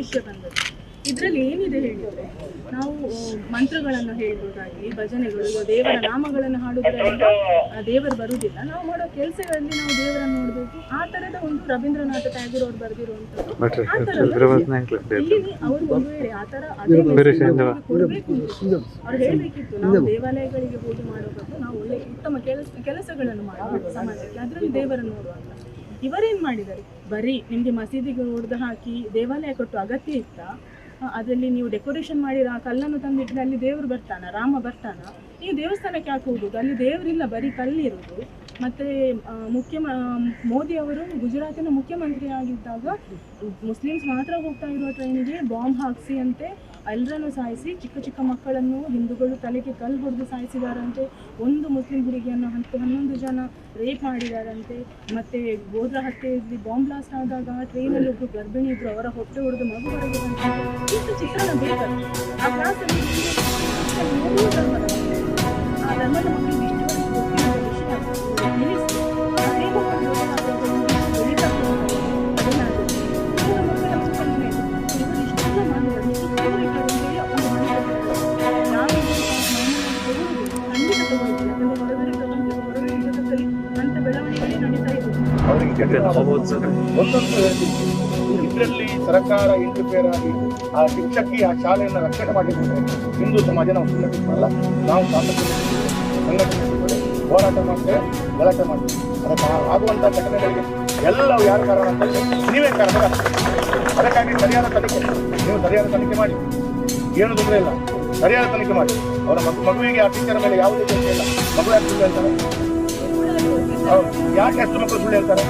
ವಿಷಯ ಬಂದದ್ದು. ಇದರಲ್ಲಿ ಏನಿದೆ ಹೇಳಿದರೆ, ನಾವು ಮಂತ್ರಗಳನ್ನು ಹೇಳುವುದಾಗಿ, ಭಜನೆಗಳು, ದೇವರ ನಾಮಗಳನ್ನು ಹಾಡುವುದರಿಂದ ದೇವರು ಬರುವುದಿಲ್ಲ. ನಾವು ಮಾಡೋ ಕೆಲಸಗಳಲ್ಲಿ ನಾವು ದೇವರನ್ನು ನೋಡಬೇಕು. ಆ ಥರದ ಒಂದು ರವೀಂದ್ರನಾಥ ಟ್ಯಾಗೋರ್ ಅವರು ಬರೆದಿರುವಂಥದ್ದು. ಇಲ್ಲಿ ಅವರು ಒಂದು ವೇಳೆ ಆ ಥರ ಕೊಡಬೇಕು, ಅವ್ರು ಹೇಳಬೇಕಿತ್ತು, ನಾವು ದೇವಾಲಯಗಳಿಗೆ ಹೋಗಿ ಮಾಡೋ ಬದಲು ನಾವು ಒಳ್ಳೆ ಉತ್ತಮ ಕೆಲಸಗಳನ್ನು ಮಾಡಬೇಕು ಸಮಾಜಕ್ಕೆ, ಅದರಲ್ಲಿ ದೇವರನ್ನು ನೋಡುವಂಥ. ಇವರೇನು ಮಾಡಿದ್ದಾರೆ, ಬರೀ ನಿಮಗೆ ಮಸೀದಿಗೆ ಹೊಡೆದು ಹಾಕಿ ದೇವಾಲಯ ಕಟ್ಟುವ ಅಗತ್ಯ ಇತ್ತಾ? ಅದರಲ್ಲಿ ನೀವು ಡೆಕೋರೇಷನ್ ಮಾಡಿರೋ ಆ ಕಲ್ಲನ್ನು ತಂದಿಟ್ಟರೆ ಅಲ್ಲಿ ದೇವರು ಬರ್ತಾನ, ರಾಮ ಬರ್ತಾನ? ನೀವು ದೇವಸ್ಥಾನಕ್ಕೆ ಯಾಕೆ ಹೋಗೋದು? ಅಲ್ಲಿ ದೇವರಿಲ್ಲ, ಬರೀ ಕಲ್ಲಿರೋದು. ಮತ್ತು ಮೋದಿ ಅವರು ಗುಜರಾತಿನ ಮುಖ್ಯಮಂತ್ರಿ ಆಗಿದ್ದಾಗ ಮುಸ್ಲಿಮ್ಸ್ ಮಾತ್ರ ಹೋಗ್ತಾ ಇರುವ ಟ್ರೈನಿಗೆ ಬಾಂಬ್ ಹಾಕಿಸಿ ಅಂತೆ ಎಲ್ಲರನ್ನು ಸಾಯಿಸಿ, ಚಿಕ್ಕ ಚಿಕ್ಕ ಮಕ್ಕಳನ್ನು ಹಿಂದೂಗಳು ತಲೆಗೆ ಕಲ್ಲು ಹೊಡೆದು ಸಾಯಿಸಿದಾರಂತೆ. ಒಂದು ಮುಸ್ಲಿಂ ಹುಡುಗಿಯನ್ನು 11 ಜನ ರೇಪ್ ಮಾಡಿದಾರಂತೆ. ಮತ್ತು ಗೋದ್ರ ಹತ್ಯೆಯಲ್ಲಿ ಬಾಂಬ್ ಬ್ಲಾಸ್ಟ್ ಆದಾಗ ಟ್ರೈನಲ್ಲಿ ಒಬ್ಬರು ಗರ್ಭಿಣಿ ಇದ್ರು, ಅವರ ಹೊಟ್ಟೆ ಹೊಡೆದು ಮಗು ಹೊರಗೆ ಬಂತು. ಇಷ್ಟು ಚಿತ್ರಣ ಬೇಕಲ್ಲ ಆ ಕ್ಲಾಸಲ್ಲಿ. ಆ ಧರ್ಮದ ಮಕ್ಕಳಿಗೆ ಇಷ್ಟವರೆಗೂ ಗೊತ್ತಿರುವ ವಿಷಯ ತಿಳಿಸಿ ಇದರಲ್ಲಿ ಸರ್ಕಾರ ಇಂಟರ್ಫಿಯರ್ ಆಗಿ ಆ ಶಿಕ್ಷಕಿ ಆ ಶಾಲೆಯನ್ನು ರಕ್ಷಣೆ ಮಾಡಿದ್ರೆ ಹಿಂದೂ ಸಮಾಜ ನಾವು ಸುಮ್ಮನೆ ಮಾಡಲ್ಲ. ನಾವು ಸಂಘಟನೆ ಹೋರಾಟ ಮಾಡ್ತೇವೆ, ಗಲಾಟೆ ಮಾಡ್ತೇವೆ. ಅದಕ್ಕೆ ಆಗುವಂಥ ಘಟನೆಗಳಿಗೆ ಎಲ್ಲವೂ ಯಾರು ಕಾರಣ ಅಂತಂದರೆ ನೀವೇ ಕಾರಣ. ಅದಕ್ಕಾಗಿ ಸರಿಯಾದ ತನಿಖೆ, ನೀವು ಸರಿಯಾದ ತನಿಖೆ ಮಾಡಿ, ಏನು ತೊಂದರೆ ಇಲ್ಲ, ಸರಿಯಾದ ತನಿಖೆ ಮಾಡಿ. ಅವರ ಮಗುವಿಗೆ ಆ ಟೀಚರ್ ಮೇಲೆ ಯಾವುದೇ ತೊಂದರೆ ಇಲ್ಲ. ಮಗು ಯಾಕೆ ಸುಳ್ಳು ಹೇಳ್ತಾರೆ? ಯಾಕೆ ಅಷ್ಟು ಮಕ್ಕಳು ಸುಳ್ಳು ಹೇಳ್ತಾರೆ?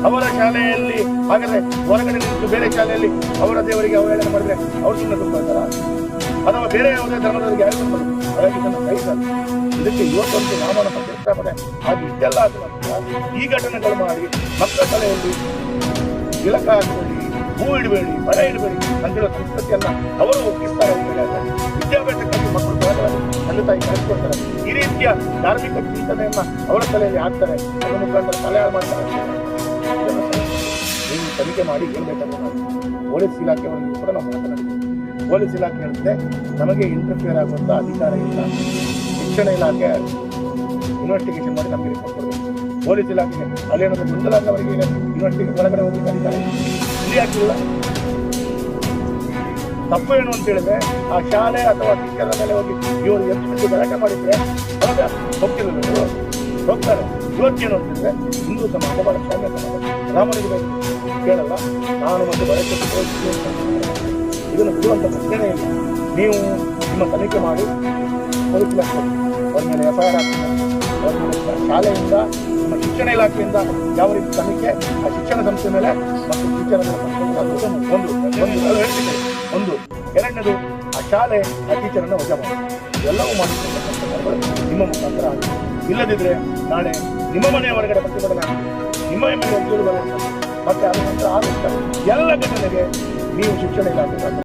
ಅವರ ಶಾಲೆಯಲ್ಲಿ ಹಾಗಾದ್ರೆ ಹೊರಗಡೆ ನಿಂತು ಬೇರೆ ಶಾಲೆಯಲ್ಲಿ ಅವರ ದೇವರಿಗೆ ಅವಹೇಳನ ಮಾಡಿದ್ರೆ ಅವ್ರು ಸುಮ್ಮನೆ ತುಂಬ್ತಾರ? ಅಥವಾ ಬೇರೆ ಯಾವುದೇ ಧರ್ಮದವರಿಗೆ ಯಾರು ತುಂಬ ಅದಕ್ಕೆ ನನ್ನ ಕೈ ಸರ್. ಇದಕ್ಕೆ ಇವತ್ತೊಂದು ನಾಮನ ಪ್ರತಿಷ್ಠಾಪನೆ ಅದು ಇದೆಲ್ಲ ಆದ ನಂತರ ಈ ಘಟನೆಗಳು ಮಾಡಿ ಮಕ್ಕಳ ತಲೆಯಲ್ಲಿ ತಿಲಕ ಹಾಕಬೇಡಿ, ಹೂ ಇಡಬೇಡಿ, ಬಳೆ ಇಡಬೇಡಿ ಅಂತೇಳೋ ಸಂಸ್ಕೃತಿಯನ್ನ ಅವರು ಒಪ್ಪಿಸ್ತಾರೆ. ವಿದ್ಯಾಭ್ಯಾಸಕ್ಕಾಗಿ ಮಕ್ಕಳು ತಂದೆ ತಾಯಿ ಕಳಿಸ್ಕೊಡ್ತಾರೆ. ಈ ರೀತಿಯ ಧಾರ್ಮಿಕ ಚಿಂತನೆಯನ್ನ ಅವರ ತಲೆಯಲ್ಲಿ ಹಾಕ್ತಾರೆ. ಅದರ ಮುಖಾಂತರ ತಲೆ ಹಾಳು ಮಾಡ್ತಾರೆ. ನೀವು ತನಿಖೆ ಮಾಡಿ ಏನ್ ಬೇಕಾದ್ರೆ ಮಾಡಿ. ಪೊಲೀಸ್ ಇಲಾಖೆಯವರಿಗೆ ಕೂಡ ನಾವು ಮಾತನಾಡಿದ್ದೀವಿ. ಪೊಲೀಸ್ ಇಲಾಖೆ ಹೇಳಿದ್ರೆ ನಮಗೆ ಇಂಟರ್ಫಿಯರ್ ಆಗುವಂಥ ಅಧಿಕಾರ ಇಲ್ಲ. ಶಿಕ್ಷಣ ಇಲಾಖೆ ಇನ್ವೆಸ್ಟಿಗೇಷನ್ ಮಾಡಿ ನಮಗೆ ರಿಪೋರ್ಟ್ ಕೊಡಬೇಕು. ಪೊಲೀಸ್ ಇಲಾಖೆಗೆ ಅಲ್ಲೇನಾದ್ರೂ ಗೊಂದಲಾದವರಿಗೆ ಇನ್ವೆಸ್ಟಿಗೇಷನ್ ಒಳಗಡೆ ಹೋಗ್ಲಿಕ್ಕೆ ಅಧಿಕಾರ ಇಲ್ಲಿ ಯಾಕಿಲ್ಲ? ತಪ್ಪು ಏನು ಅಂತ ಹೇಳಿದ್ರೆ ಆ ಶಾಲೆ ಅಥವಾ ಟೀಚರ್ ಮೇಲೆ ಹೋಗಿ ಇವರು ಎಷ್ಟು ಗಲಾಟೆ ಮಾಡಿದ್ರೆ ಅವಾಗ ಹೋಗ್ತಿರೋದು ಹೋಗ್ತಾರೆ. ಇವತ್ತೇನು ಅಂತಂದ್ರೆ ಹಿಂದೂ ಸಮಾಜ ಬಹಳ ಸೌಮ್ಯ ಸಮಾಜ. ರಾಮನಿಗೆ ಕೇಳಲ್ಲ, ನಾನು ಮತ್ತು ಬಳಕೆ ಇದನ್ನು ಬಿಡುವಂಥ ಪ್ರಶ್ನೆನೇ ಇಲ್ಲ. ನೀವು ನಿಮ್ಮ ತನಿಖೆ ಮಾಡಿ ಪೊಲೀಸ್ ಇಲಾಖೆ ಅವ್ರ ಮೇಲೆ FIR ಆಗ್ತದೆ. ಅವ್ರ ಮೇಲೆ ಶಾಲೆಯಿಂದ ನಿಮ್ಮ ಶಿಕ್ಷಣ ಇಲಾಖೆಯಿಂದ ಯಾವ ರೀತಿ ತನಿಖೆ ಆ ಶಿಕ್ಷಣ ಸಂಸ್ಥೆ ಮೇಲೆ ಮತ್ತು ಟೀಚರ್ ಒಂದು ಎರಡನೇದು ಆ ಶಾಲೆ ಆ ಟೀಚರನ್ನು ವಜಾ ಮಾಡಿ ಎಲ್ಲವೂ ಮಾಡಿರ್ತಕ್ಕಂಥ ನಿಮ್ಮ ಮುಖಾಂತರ ಆಗಿದೆ. ಇಲ್ಲದಿದ್ದರೆ ನಾಳೆ ನಿಮ್ಮ ಮನೆಯ ಹೊರಗಡೆ ಪ್ರತಿಭಟನೆ ನಿಮ್ಮ ಮೇಲೆ ಬರುತ್ತೆ. ಮತ್ತೆ ಅದ ನಂತರ ಆದಂಥ ಎಲ್ಲ ಘಟನೆಗೆ ನೀವು ಶಿಕ್ಷಣ ಇಲಾಖೆ